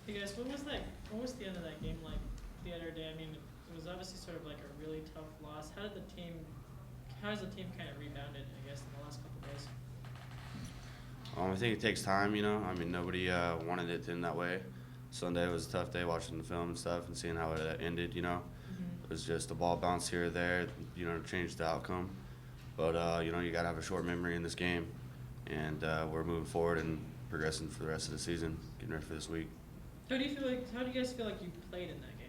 Hey guys, what was the end of that game like the other day? I mean, it was obviously sort of like a really tough loss. How has the team kind of rebounded, I guess, in the last couple of days? I think it takes time, you know. I mean, nobody wanted it to end that way. Sunday was a tough day watching the film and stuff and seeing how it ended, you know. It Mm-hmm. was just a ball bounce here or there, you know, to change the outcome. But, you know, you got to have a short memory in this game. And we're moving forward and progressing for the rest of the season, getting ready for this week. How do you guys feel like you played in that game?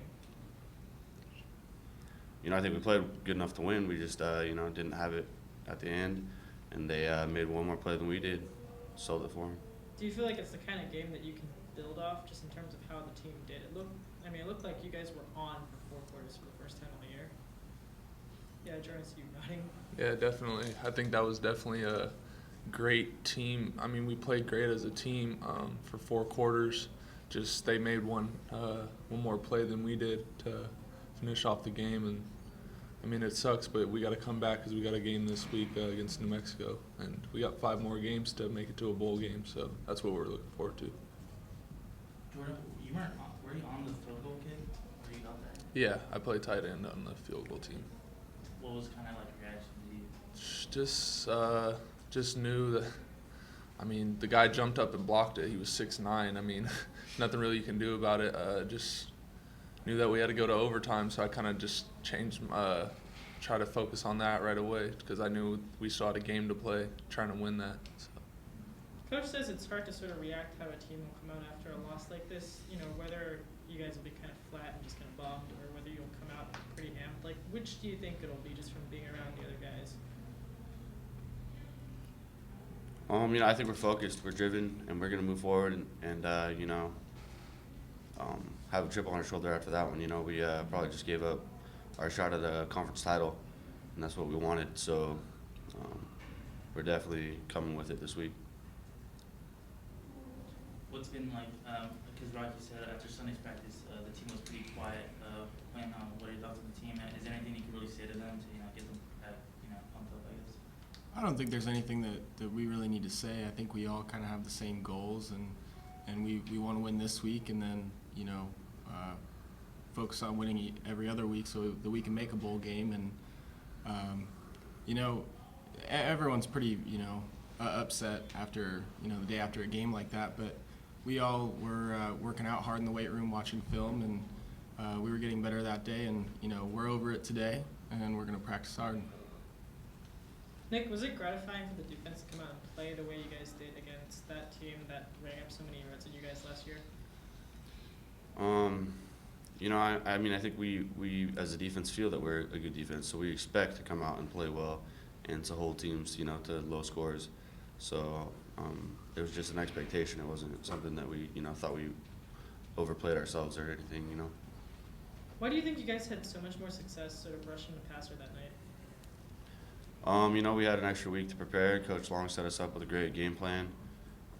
You know, I think we played good enough to win. We just, you know, didn't have it at the end. And they made one more play than we did, sold it for them. Do you feel like it's the kind of game that you can build off just in terms of how the team did? It looked like you guys were on for 4 quarters for the first time all year. Yeah, Jordan, I see you nodding. Yeah, definitely. I think that was definitely a great team. I mean, we played great as a team for 4 quarters. Just they made one more play than we did to finish off the game, and I mean it sucks, but we got to come back because we got a game this week against New Mexico, and we got 5 more games to make it to a bowl game. So that's what we're looking forward to. Jordan, were you on the field goal kick? Were you out there? Yeah, I play tight end on the field goal team. What was kind of like your reaction to you? Just knew that. I mean, the guy jumped up and blocked it. He was 6'9". I mean, nothing really you can do about it. Just knew that we had to go to overtime, so I kind of just try to focus on that right away because I knew we still had a game to play, trying to win that. So. Coach says it's hard to sort of react how a team will come out after a loss like this. You know, whether you guys will be kind of flat and just kind of bummed, or whether you'll come out pretty amped. Like, which do you think it'll be just from being around the other guys? You know, I think we're focused, we're driven, and we're going to move forward and you know, have a chip on our shoulder after that one. You know, we probably just gave up our shot at a conference title, and that's what we wanted. So we're definitely coming with it this week. What's been like, because Rocky said after Sunday's practice, the team was pretty quiet. What are your thoughts on the team? Is there anything you can really say to them to, get them back, pumped up, I guess? I don't think there's anything that we really need to say. I think we all kind of have the same goals, and we want to win this week, and then focus on winning every other week so that we can make a bowl game. And everyone's pretty upset after the day after a game like that, but we all were working out hard in the weight room, watching film, and we were getting better that day. And we're over it today, and we're going to practice hard. Nick, was it gratifying for the defense to come out and play the way you guys did against that team that ran up so many yards at you guys last year? I mean, I think we as a defense feel that we're a good defense, so we expect to come out and play well and to hold teams, to low scores. So it was just an expectation. It wasn't something that we, thought we overplayed ourselves or anything, Why do you think you guys had so much more success sort of rushing the passer that night? We had an extra week to prepare. Coach Long set us up with a great game plan,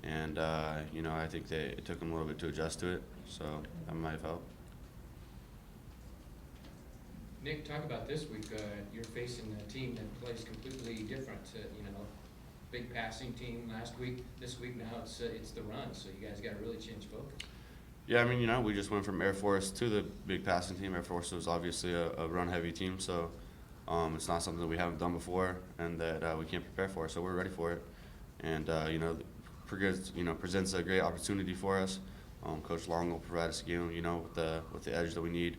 and I think it took them a little bit to adjust to it, so that might have helped. Nick, talk about this week. You're facing a team that plays completely different. Big passing team last week. This week now it's the run. So you guys got to really change focus. Yeah, I mean, we just went from Air Force to the big passing team. Air Force was obviously a run-heavy team, so it's not something that we haven't done before and that we can't prepare for. So we're ready for it, and presents a great opportunity for us. Coach Long will provide us a game, with the edge that we need.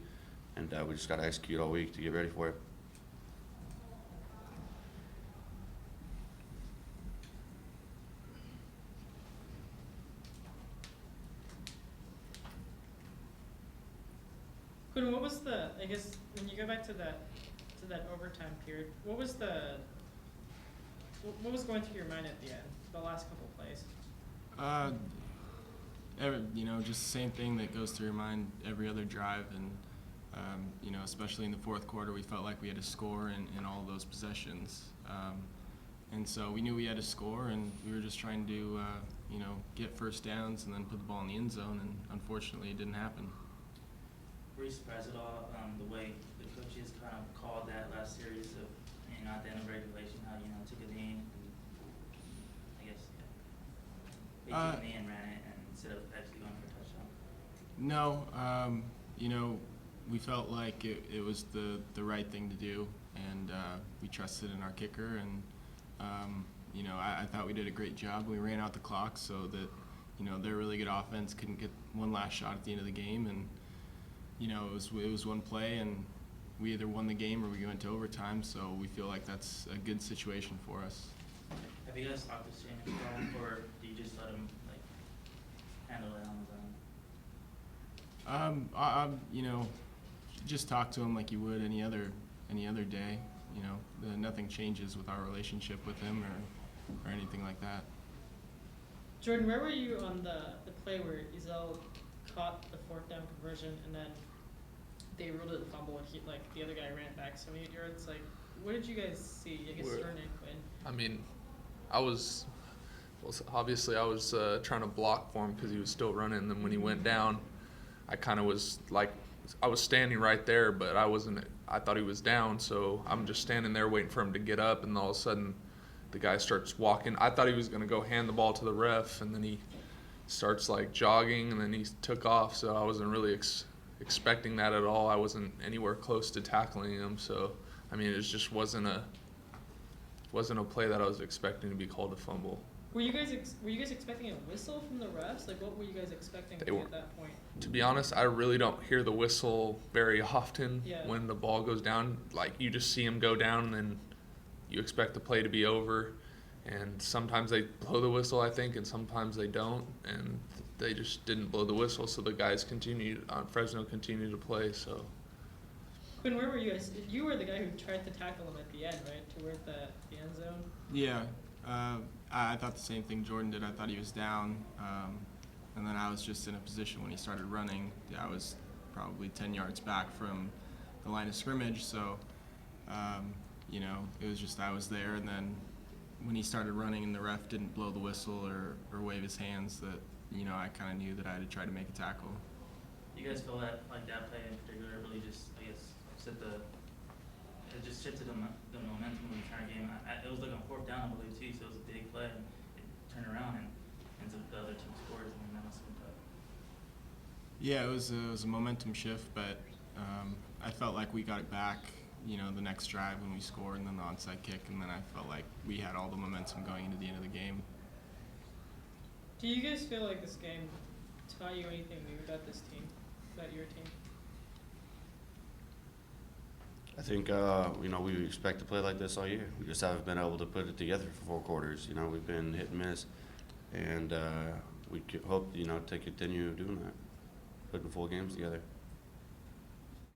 And we just got to execute all week to get ready for it. Quinn, what was I guess when you go back to that overtime period, what was going through your mind at the end, the last couple plays? Just the same thing that goes through your mind every other drive, and especially in the fourth quarter, we felt like we had to score in all of those possessions. And so we knew we had to score, and we were just trying to, get first downs and then put the ball in the end zone, and unfortunately it didn't happen. Were you surprised at all the way the coaches kind of called that last series of, at the end of regulation, how, took a knee and, I guess, they took a knee and ran it instead of actually going for a touchdown? No, you know, we felt like it was the right thing to do, and we trusted in our kicker, and you know, I thought we did a great job. We ran out the clock so that, you know, their really good offense couldn't get one last shot at the end of the game, and you know, it was one play, and we either won the game or we went to overtime. So we feel like that's a good situation for us. Have you guys talked to Shane at all, or do you just let him like handle it on his own? You know, just talk to him like you would any other day. You know, nothing changes with our relationship with him or anything like that. Jordan, where were you on the play where Ezel caught the 4th down conversion and then they ruled it a fumble and the other guy ran it back 78 yards? Like, what did you guys see? I guess Jordan and Quinn. I mean, I was trying to block for him because he was still running. And then when he went down, I kind of was like, I was standing right there, but I thought he was down, so I'm just standing there waiting for him to get up, and all of a sudden the guy starts walking. I thought he was going to go hand the ball to the ref, and then he starts like jogging, and then he took off, so I wasn't really expecting that at all. I wasn't anywhere close to tackling him, so I mean, it just wasn't a play that I was expecting to be called a fumble. Were you guys expecting a whistle from the refs? Like, what were you guys expecting They at were. that point? To be honest, I really don't hear the whistle very often Yeah. when the ball goes down. Like, you just see him go down, and then you expect the play to be over. And sometimes they blow the whistle, I think, and sometimes they don't. And they just didn't blow the whistle, so the guys Fresno continued to play. So. Quinn, where were you guys? You were the guy who tried to tackle him at the end, right? Toward the end zone? Yeah, I thought the same thing Jordan did. I thought he was down, and then I was just in a position when he started running. I was probably 10 yards back from the line of scrimmage, so you know, it was just I was there, and then when he started running and the ref didn't blow the whistle or wave his hands, that, you know, I kind of knew that I had to try to make a tackle. You guys feel that like that play in particular really just, I guess, it just shifted the momentum of the entire game. It was like on 4th down, I believe, too, so it was a big play, and it turned around and the other team scores. I mean, that must have been tough. Yeah, it was a momentum shift, but I felt like we got it back, you know, the next drive when we scored, and then the onside kick, and then I felt like we had all the momentum going into the end of the game. Do you guys feel like this game taught you anything new about this team, about your team? I think, you know, we expect to play like this all year. We just haven't been able to put it together for 4 quarters. You know, we've been hit and miss, and we hope, you know, to continue doing that, putting full games together.